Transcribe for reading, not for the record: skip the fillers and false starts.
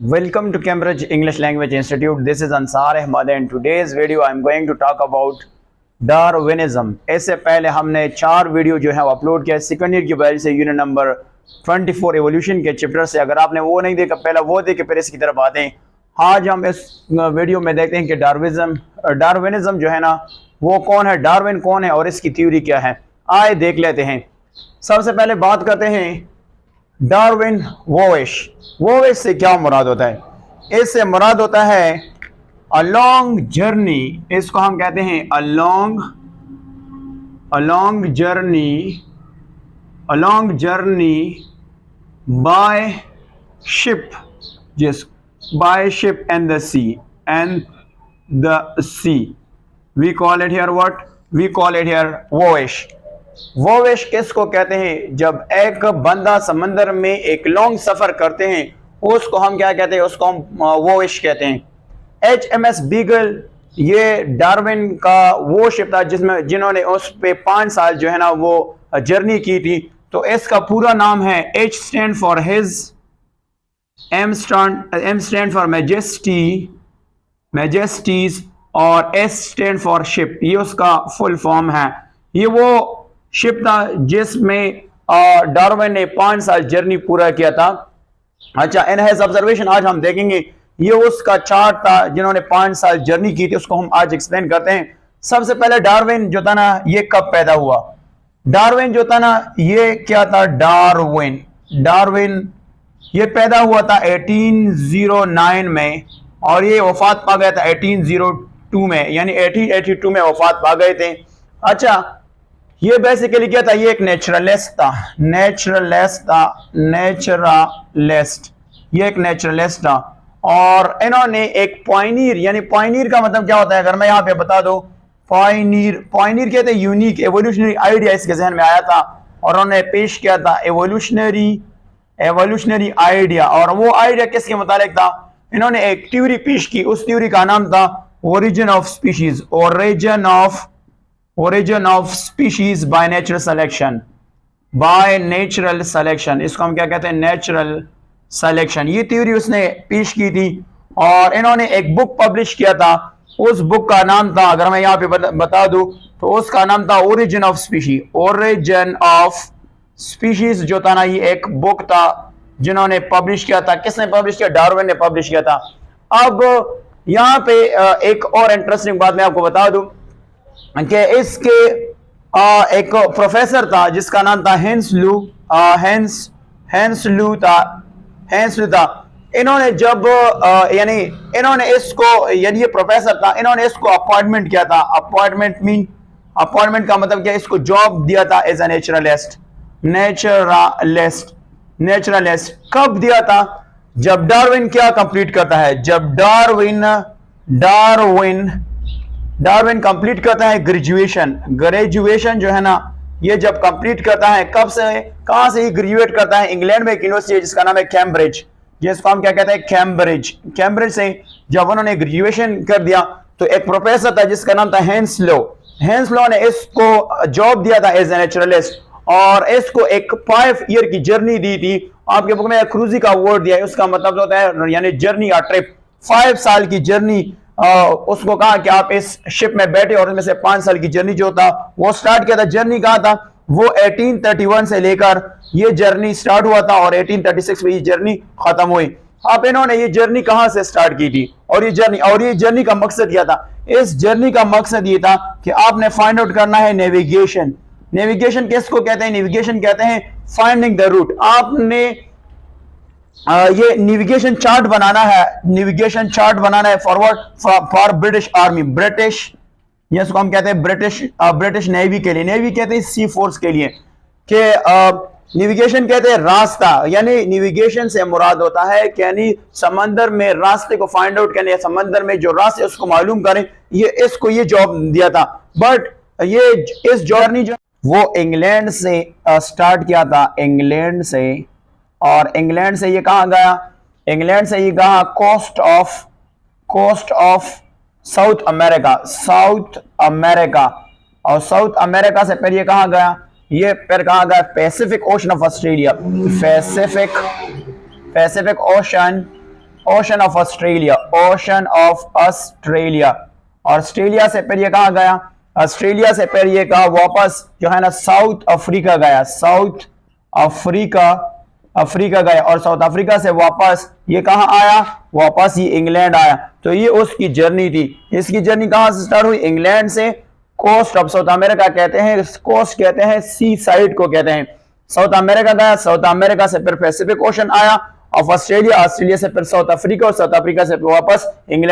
Welcome to Cambridge English Language Institute. This is Ansar Ahmad and today's video I am going to talk about Darwinism. इससे पहले हमने 4 video जो है वो upload किया second year की वजह से यूनिट नंबर 24 एवोल्यूशन के चैप्टर से। अगर आपने वो नहीं देखा पहला वो देखे फिर इसकी तरफ आते हैं। आज हम इस वीडियो में देखते हैं कि डार्विनिज्म जो है ना वो कौन है, डार्विन कौन है और इसकी थ्योरी क्या है। आए देख लेते हैं। सबसे पहले बात करते हैं डार्विन वोविश से क्या मुराद होता है। इससे मुराद होता है अ लॉन्ग जर्नी, इसको हम कहते हैं a long journey by ship and the sea we call it here what, we call it here voyage किसको कहते हैं? जब एक बंदा समंदर में एक लॉन्ग सफर करते हैं उसको हम क्या कहते हैं? उसको हम वोविश कहते हैं। HMS बीगल ये डार्विन का वो शिप था जिन्होंने उस पे 5 साल जो है ना वो जर्नी की थी। तो इसका पूरा नाम है H stand for his, M stand for Majesty's और S स्टैंड फॉर शिप, ये उसका फुल फॉर्म है। ये वो शिप था जिसमें डार्विन ने 5 साल जर्नी पूरा किया था। अच्छा, इन हिज ऑब्जर्वेशन आज हम देखेंगे। ये उसका चार्ट था जिन्होंने 5 साल जर्नी की थी, उसको हम आज एक्सप्लेन करते हैं। सबसे पहले डार्विन जो था ना ये कब पैदा हुआ? डार्विन जो था ना ये क्या था? डार्विन ये पैदा हुआ था 1809 में और ये वफात पा गया था 1802 में, यानी 1882 में वफात पा गए थे। अच्छा, ये बेसिकली क्या था? ये एक नेचुरलिस्ट, ये एक नेचुरलिस्ट था और इन्होंने एक पॉइनियर, यानी पॉइनियर का मतलब क्या होता है अगर मैं यहाँ पे बता दूं, पॉइनियर कहते हैं यूनिक एवोल्यूशनरी आइडिया इसके जहन में आया था और उन्होंने पेश किया था एवोल्यूशनरी आइडिया। और वो आइडिया किसके मुतालिक था? इन्होंने एक थ्योरी पेश की, उस थ्योरी का नाम था origin of species by natural selection. इसको हम क्या कहते हैं? Natural selection. ये थ्योरी उसने पेश की थी और इन्होंने एक बुक पब्लिश किया था। उस बुक का नाम था, अगर मैं यहाँ पे बता दूं तो उसका नाम था ओरिजिन ऑफ स्पीशीज जो था ना ये एक बुक था जिन्होंने पब्लिश किया था। किसने पब्लिश किया? डार्विन ने पब्लिश किया था। अब यहाँ पे एक और इंटरेस्टिंग बात मैं आपको बता दूं कि इसके एक प्रोफेसर था जिसका नाम था हेंस लू था। इन्होंने जब इन्होंने इसको, यानी ये प्रोफेसर था, इन्होंने इसको अपॉइंटमेंट किया था। अपॉइंटमेंट का मतलब क्या? इसको जॉब दिया था एज ए नेचुरलिस्ट। कब दिया था? जब डार्विन क्या कंप्लीट करता है? जब डार्विन कंप्लीट करता है ग्रेजुएशन जो है ना ये जब कंप्लीट करता है, कब से कहां से ही ग्रेजुएट करता है? इंग्लैंड में एक यूनिवर्सिटी है जिसका नाम है कैम्ब्रिज, जिसको हम क्या कहते हैं? कैम्ब्रिज से जब उन्होंने ग्रेजुएशन कर दिया तो एक प्रोफेसर था जिसका नाम था हेंस लो ने इसको जॉब दिया था एज ए नेचुरलिस्ट और इसको एक 5 ईयर की जर्नी दी थी। आपके बुक में क्रूजी का वर्ड दिया है, उसका मतलब होता है यानी जर्नी या ट्रिप। 5 साल की जर्नी उसको कहा कि आप इस शिप में बैठे और उसमें से 5 साल की जर्नी जो था वो स्टार्ट किया था। जर्नी कहा था वो 1831 से लेकर ये जर्नी स्टार्ट हुआ था और 1836 में ये जर्नी खत्म हुई। अब इन्होंने ये जर्नी कहां से स्टार्ट की थी और ये जर्नी का मकसद क्या था? इस जर्नी का मकसद ये था कि आपने फाइंड आउट करना है नेविगेशन किसको कहते हैं? नेविगेशन कहते हैं फाइंडिंग द रूट। आपने ये नेविगेशन चार्ट बनाना है फॉर ब्रिटिश आर्मी, इसको हम कहते हैं ब्रिटिश नेवी के लिए। नेवी कहते हैं सी फोर्स के लिए कि नेविगेशन कहते हैं रास्ता, यानी नेविगेशन से मुराद होता है कि यानी समंदर में रास्ते को फाइंड आउट करने, समंदर में जो रास्ते उसको मालूम करें। इसको ये जॉब दिया था। बट ये इस जर्नी जो वो इंग्लैंड से स्टार्ट किया था, और इंग्लैंड से ये कहां गया? इंग्लैंड से ये गया कोस्ट ऑफ साउथ अमेरिका, और साउथ अमेरिका से फिर ये कहां गया? ये फिर कहा गया Pacific ocean of Australia, Pacific ocean ocean of Australia, ocean of Australia. Australia से फिर ये कहाँ गया, ऑस्ट्रेलिया से फिर ये कहा वापस जो है ना साउथ अफ्रीका गया, साउथ अफ्रीका, अफ्रीका गया, और साउथ अफ्रीका से वापस ये कहाँ आया, वापस ये इंग्लैंड आया। तो ये उसकी जर्नी थी। इसकी जर्नी कहाँ से स्टार्ट हुई, इंग्लैंड से। कोस्ट ऑफ साउथ अमेरिका कहते हैं, कोस्ट कहते हैं, सी साइड को कहते हैं। साउथ अमेरिका गया, साउथ अमेरिका से फिर पैसिफिक ओशन आया, ऑफ ऑस्ट्रेलिया, ऑस्ट्रेलिया से फिर साउथ अफ्रीका, और साउथ अफ्रीका से फिर वापस इंग्लैंड।